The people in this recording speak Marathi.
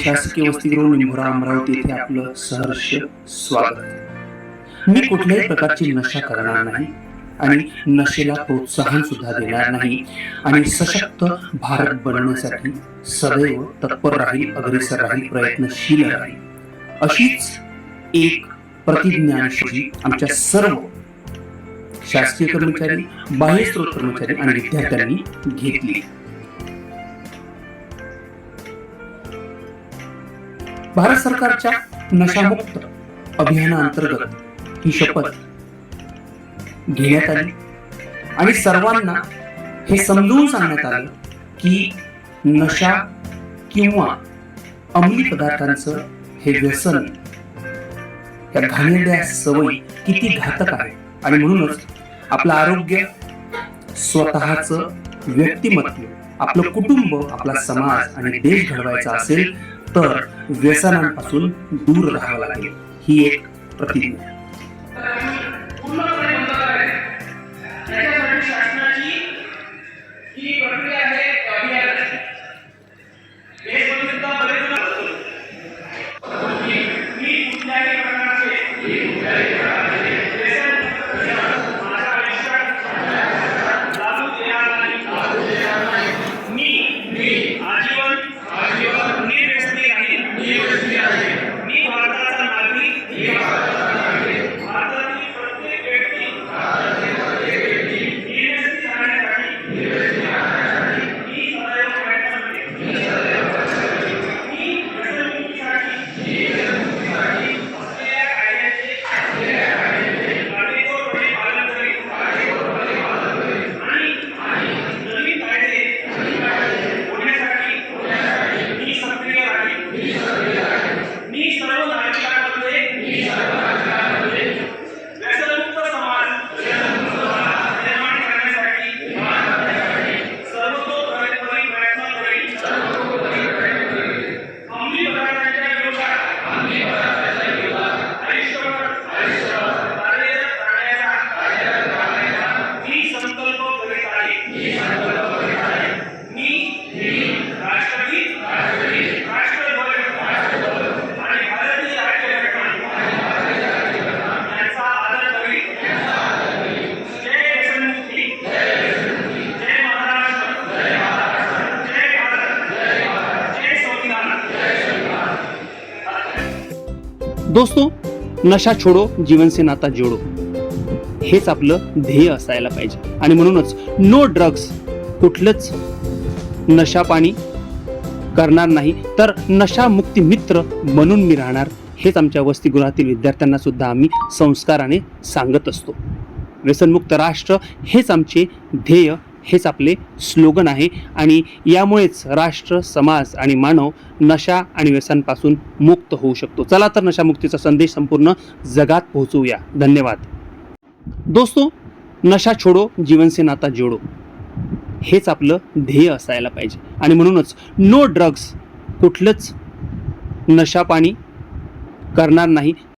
शासकीय वसतिगृह निंभोरा अमरावती येथे आपलं सहर्ष स्वागत। मी कुठल्याही प्रकारची नशा करणार नाही आणि नशेला प्रोत्साहन सुद्धा देणार नाही आणि सशक्त भारत बनवण्यासाठी सदैव तत्पर राहील, अग्रेसर राहील, प्रयत्नशील राहील, अशीच एक प्रतिज्ञानिशी आमच्या सर्व शासकीय कर्मचारी, बाह्य स्रोत कर्मचारी आणि विद्यार्थ्यांनी घेतली। भारत सरकारच्या नशामुक्त अभियानाअंतर्गत ही शपथ घेण्यात आली आणि सर्वांना हे समजून सांगण्यात आलं की नशा किंवा अंमली पदार्थांचं हे व्यसन, या घाणेरड्या सवयी किती घातक आहे आणि म्हणूनच आपलं आरोग्य, स्वतःचं व्यक्तिमत्व, आपलं कुटुंब, आपला समाज आणि देश घडवायचा असेल तर व्यसनांपासून दूर राहावं लागेल। ही एक प्रतिज्ञा दोस्तों, नशा छोडो, जीवन से नाता जोडो, हेच आपलं ध्येय असायला पाहिजे आणि म्हणूनच नो ड्रग्स, कुठलंच नशा पाणी करणार नाही तर नशा मुक्ती मित्र म्हणून मी राहणार, हेच आमच्या वसतिगृहातील विद्यार्थ्यांना सुद्धा आम्ही संस्काराने सांगत असतो। व्यसनमुक्त राष्ट्र हेच आमचे ध्येय, हेच आपले स्लोगन आहे आणि यामुळेच राष्ट्र, समाज आणि मानव नशा आणि व्यसनापासून मुक्त होऊ शकतो। चला तर नशामुक्तीचा संदेश संपूर्ण जगात पोहोचवूया। धन्यवाद दोस्तों, नशा छोडो, जीवन से नाता जोडो, हेच आपलं ध्येय असायला पाहिजे आणि म्हणूनच नो ड्रग्स, कुठलंच नशा पाणी करणार नाही